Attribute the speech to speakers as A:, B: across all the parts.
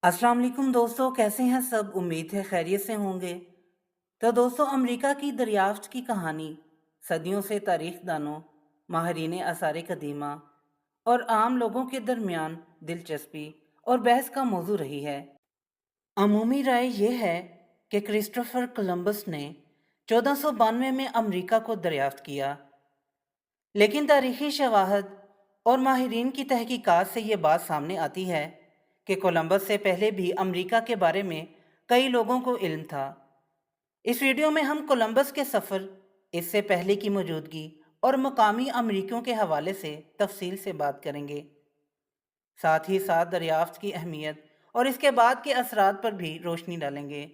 A: अस्सलाम वालेकुम दोस्तों, कैसे हैं सब। उम्मीद है खैरियत से होंगे। तो दोस्तों, अमेरिका की दरियाफ्त की कहानी सदियों से तारीख दानों, माहरीन आसार कदीमा और आम लोगों के दरमियान दिलचस्पी और बहस का मौजू रही है। अमूमी राय यह है कि क्रिस्टोफर कोलंबस ने 1492 में अमेरिका को दरियाफ्त किया, लेकिन तारीखी शवाहद और माहिरीन की तहकीकात से ये बात सामने आती है कि कोलंबस से पहले भी अमेरिका के बारे में कई लोगों को इल्म था। इस वीडियो में हम कोलंबस के सफ़र, इससे पहले की मौजूदगी और मकामी अमेरिकियों के हवाले से तफसील से बात करेंगे। साथ ही साथ दरियाफ्त की अहमियत और इसके बाद के असरात पर भी रोशनी डालेंगे।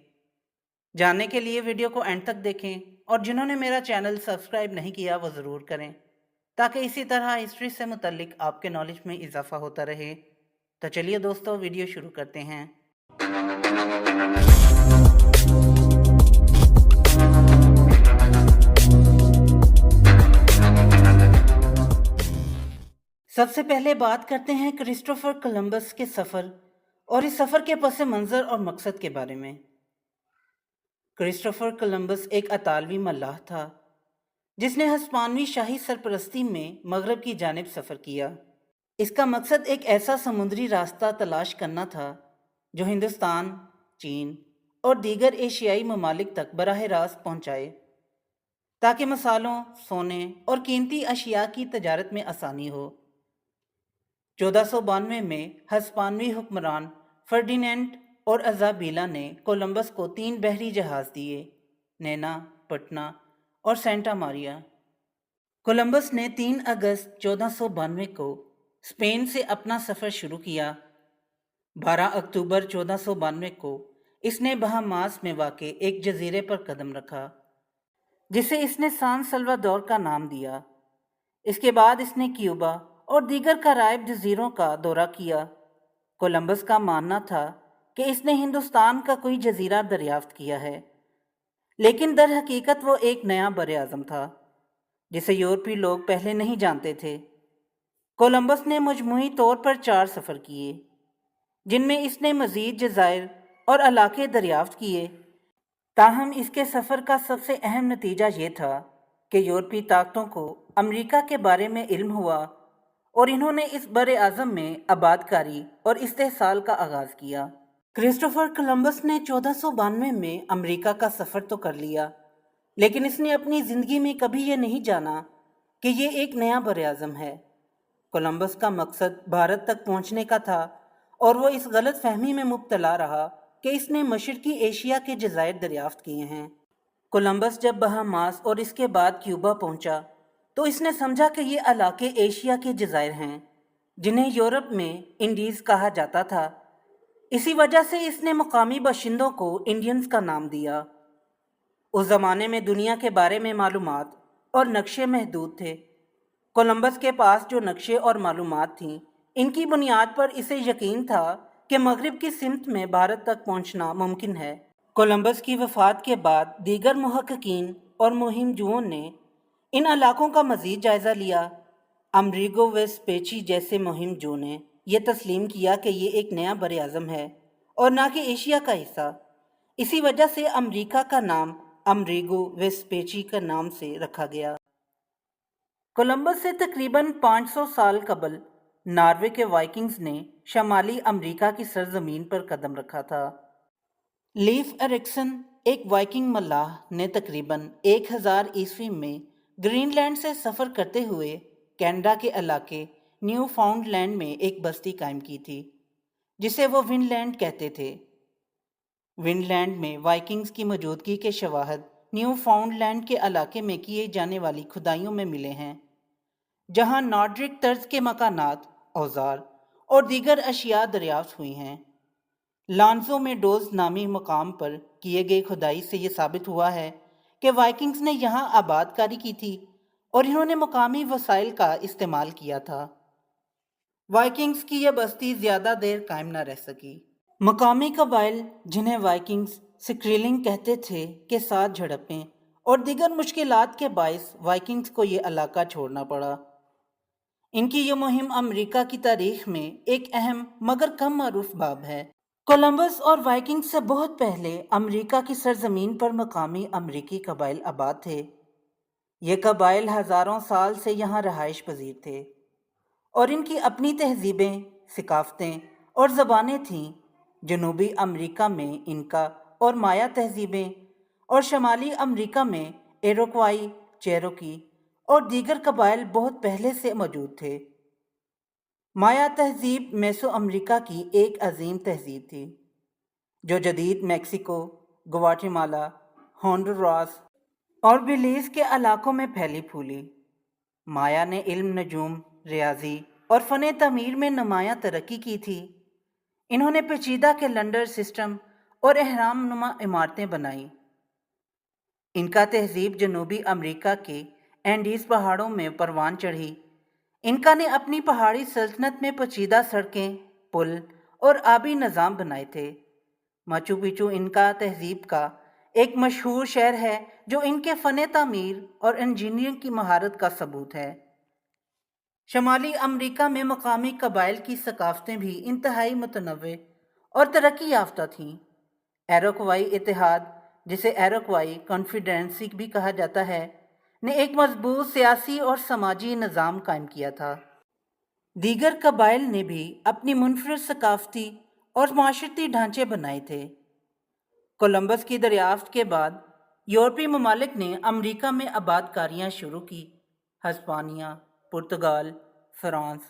A: जानने के लिए वीडियो को एंड तक देखें और जिन्होंने मेरा चैनल सब्सक्राइब नहीं किया वो ज़रूर करें, ताकि इसी तरह हिस्ट्री से मुतल्लिक आपके नॉलेज में इजाफा होता रहे। तो चलिए दोस्तों, वीडियो शुरू करते हैं। सबसे पहले बात करते हैं क्रिस्टोफर कोलंबस के सफ़र और इस सफ़र के पस मंज़र और मकसद के बारे में। क्रिस्टोफर कोलंबस एक अतालवी मल्लाह था जिसने हिस्पानवी शाही सरपरस्ती में मगरब की जानिब सफ़र किया। इसका मकसद एक ऐसा समुद्री रास्ता तलाश करना था जो हिंदुस्तान, चीन और दीगर एशियाई ममालिक तक बराह रास्त पहुँचाए, ताकि मसालों, सोने और कीमती अशिया की तजारत में आसानी हो। 1492 में हिस्पानवी हुक्मरान फर्डिनेंड और अजाबीला ने कोलंबस को 3 बहरी जहाज़ दिए, नैना, पटना और सेंटा मारिया। कोलंबस ने 3 अगस्त 1492 को स्पेन से अपना सफ़र शुरू किया। 12 अक्टूबर 1492 को इसने बहामास में वाक़े एक जजीरे पर कदम रखा, जिसे इसने सान सल्वाडोर का नाम दिया। इसके बाद इसने क्यूबा और दीगर कराइब जजीरों का दौरा किया। कोलंबस का मानना था कि इसने हिंदुस्तान का कोई जजीरा दरियाफ्त किया है, लेकिन दर हकीकत वो एक नया बर-ए-आज़म था जिसे यूरोपीय लोग पहले नहीं जानते थे। कोलंबस ने मजमूई तौर पर 4 सफ़र किए, जिनमें इसने मज़ीद जज़ायर और इलाके दरियाफ्त किए। ताहम इसके सफ़र का सबसे अहम नतीजा ये था कि यूरोपीय ताकतों को अमेरिका के बारे में इल्म हुआ और इन्होंने इस बर-ए-आज़म में आबादकारी और इस्तेहसाल का आगाज़ किया। क्रिस्टोफर कोलंबस ने 1492 में अमेरिका का सफ़र तो कर लिया, लेकिन इसने अपनी ज़िंदगी में कभी ये नहीं जाना कि ये एक नया बर-ए-आज़म है। कोलंबस का मकसद भारत तक पहुंचने का था और वो इस गलत फहमी में मुब्तला रहा कि इसने मशरकी एशिया के जज़ायर दरियाफ्त किए हैं। कोलंबस जब बहामास और इसके बाद क्यूबा पहुंचा तो इसने समझा कि ये इलाके एशिया के जज़ायर हैं, जिन्हें यूरोप में इंडीज़ कहा जाता था। इसी वजह से इसने मकामी बाशिंदों को इंडियंस का नाम दिया। उस ज़माने में दुनिया के बारे में मालूमात और नक्शे महदूद थे। कोलंबस के पास जो नक्शे और मालूमात थीं, इनकी बुनियाद पर इसे यकीन था कि मगरिब की सिमत में भारत तक पहुंचना मुमकिन है। कोलंबस की वफ़ात के बाद दीगर मुहक्किकीन और मुहिमजुओं ने इन इलाकों का मज़ीद जायज़ा लिया। अमरीगो वेस्पेची जैसे मुहिमजू ने यह तस्लीम किया कि ये एक नया बर-ए-आज़म है और ना कि एशिया का हिस्सा। इसी वजह से अमेरिका का नाम अमरीगो वेस्पेची का नाम से रखा गया। कोलंबस से तकरीबन 500 साल कबल नॉर्वे के वाइकिंग्स ने शमाली अमेरिका की सरजमीन पर कदम रखा था। लीफ एरिक्सन, एक वाइकिंग मल्लाह, ने तकरीबन 1000 ईस्वी में ग्रीनलैंड से सफ़र करते हुए कनाडा के इलाके न्यू फाउंडलैंड में एक बस्ती कायम की थी, जिसे वो विनलैंड कहते थे। विनलैंड में वाइकिंग्स की मौजूदगी के शवाहद न्यू फाउंडलैंड के इलाके में किए जाने वाली खुदाइयों में मिले हैं, जहां नॉर्डिक तर्ज के मकानात, औजार और दीगर अशिया दरियाफ्त हुई हैं। लांजो में डोज नामी मकाम पर किए गए खुदाई से ये साबित हुआ है कि वाइकिंग्स ने यहाँ आबादकारी की थी और इन्होंने मकामी वसाइल का इस्तेमाल किया था। वाइकिंग्स की यह बस्ती ज़्यादा देर कायम न रह सकी। मकामी कबाइल, जिन्हें वाइकिंग्स स्क्रीलिंग कहते थे, के साथ झड़पें और दीगर मुश्किलात के बायस वाइकिंग्स को ये इलाका छोड़ना पड़ा। इनकी ये मुहिम अमेरिका की तारीख में एक अहम मगर कम मारूफ बाब है। کولمبس اور وائکنگ سے بہت پہلے امریکہ کی سرزمین پر مقامی امریکی قبائل آباد تھے۔ یہ قبائل ہزاروں سال سے یہاں رہائش پذیر تھے اور ان کی اپنی تہذیبیں، ثقافتیں اور زبانیں تھیں۔ جنوبی امریکہ میں انکا اور مایا تہذیبیں اور شمالی امریکہ میں ایروکوائی، چیروکی اور دیگر قبائل بہت پہلے سے موجود تھے۔ مایا تہذیب میسو امریکہ کی ایک عظیم تہذیب تھی جو جدید میکسیکو، گواٹیمالا، ہونڈوراس اور بیلیز کے علاقوں میں پھیلی پھولی۔ مایا نے علم نجوم، ریاضی اور فن تعمیر میں نمایاں ترقی کی تھی۔ انہوں نے پیچیدہ کیلنڈر سسٹم اور اہرام نما عمارتیں بنائیں۔ ان کا تہذیب جنوبی امریکہ کے اینڈیز پہاڑوں میں پروان چڑھی۔ انکا نے اپنی پہاڑی سلطنت میں پیچیدہ سڑکیں، پل اور آبی نظام بنائے تھے۔ ماچو پیچو انکا تہذیب کا ایک مشہور شہر ہے جو ان کے فن تعمیر اور انجینئرنگ کی مہارت کا ثبوت ہے۔ شمالی امریکہ میں مقامی قبائل کی ثقافتیں بھی انتہائی متنوع اور ترقی یافتہ تھیں۔ ایروکوائی اتحاد، جسے ایروکوائی کانفیڈریسی بھی کہا جاتا ہے، نے ایک مضبوط سیاسی اور سماجی نظام قائم کیا تھا۔ دیگر قبائل نے بھی اپنی منفرد ثقافتی اور معاشرتی ڈھانچے بنائے تھے۔ کولمبس کی دریافت کے بعد یورپی ممالک نے امریکہ میں آباد کاریاں شروع کی۔ ہسپانیہ، پرتگال، فرانس،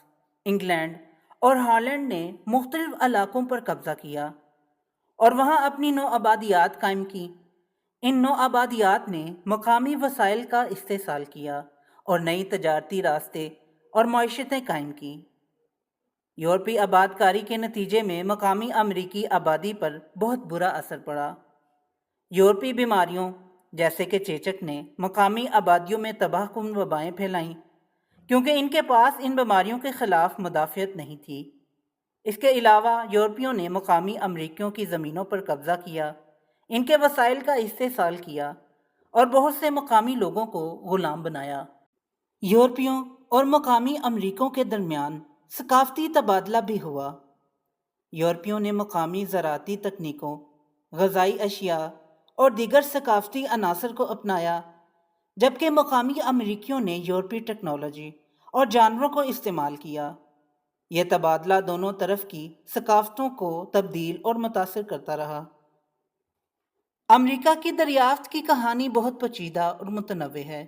A: انگلینڈ اور ہالینڈ نے مختلف علاقوں پر قبضہ کیا اور وہاں اپنی نو آبادیات قائم کی۔ ان نو آبادیات نے مقامی وسائل کا استحصال کیا اور نئی تجارتی راستے اور معیشتیں قائم کی۔ یورپی آباد کاری کے نتیجے میں مقامی امریکی آبادی پر بہت برا اثر پڑا۔ یورپی بیماریوں جیسے کہ چیچک نے مقامی آبادیوں میں تباہ کن وبائیں پھیلائیں کیونکہ ان کے پاس ان بیماریوں کے خلاف مدافعت نہیں تھی۔ اس کے علاوہ یورپیوں نے مقامی امریکیوں کی زمینوں پر قبضہ کیا، ان کے وسائل کا استحصال کیا اور بہت سے مقامی لوگوں کو غلام بنایا۔ یورپیوں اور مقامی امریکیوں کے درمیان ثقافتی تبادلہ بھی ہوا۔ یورپیوں نے مقامی زراعتی تکنیکوں، غذائی اشیاء اور دیگر ثقافتی عناصر کو اپنایا، جبکہ مقامی امریکیوں نے یورپی ٹیکنالوجی اور جانوروں کو استعمال کیا۔ یہ تبادلہ دونوں طرف کی ثقافتوں کو تبدیل اور متاثر کرتا رہا۔ امریکہ کی دریافت کی کہانی بہت پیچیدہ اور متنوع ہے۔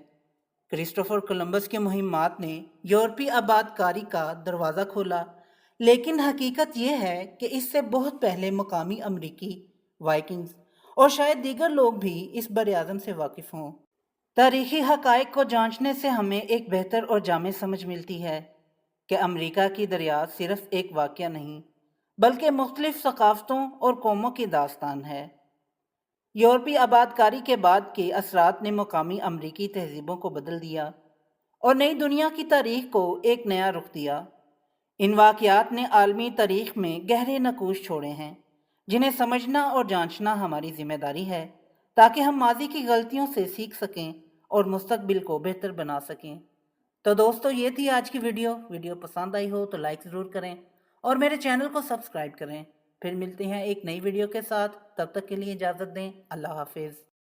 A: کرسٹوفر کولمبس کی مہمات نے یورپی آباد کاری کا دروازہ کھولا، لیکن حقیقت یہ ہے کہ اس سے بہت پہلے مقامی امریکی، وائکنگز اور شاید دیگر لوگ بھی اس براعظم سے واقف ہوں۔ تاریخی حقائق کو جانچنے سے ہمیں ایک بہتر اور جامع سمجھ ملتی ہے کہ امریکہ کی دریافت صرف ایک واقعہ نہیں بلکہ مختلف ثقافتوں اور قوموں کی داستان ہے۔ یورپی آباد کاری کے بعد کے اثرات نے مقامی امریکی تہذیبوں کو بدل دیا اور نئی دنیا کی تاریخ کو ایک نیا رخ دیا۔ ان واقعات نے عالمی تاریخ میں گہرے نقوش چھوڑے ہیں جنہیں سمجھنا اور جانچنا ہماری ذمہ داری ہے تاکہ ہم ماضی کی غلطیوں سے سیکھ سکیں اور مستقبل کو بہتر بنا سکیں۔ تو دوستو، یہ تھی آج کی ویڈیو پسند آئی ہو تو لائک ضرور کریں اور میرے چینل کو سبسکرائب کریں۔ پھر ملتے ہیں ایک نئی ویڈیو کے ساتھ، تب تک کے لیے اجازت دیں۔ اللہ حافظ۔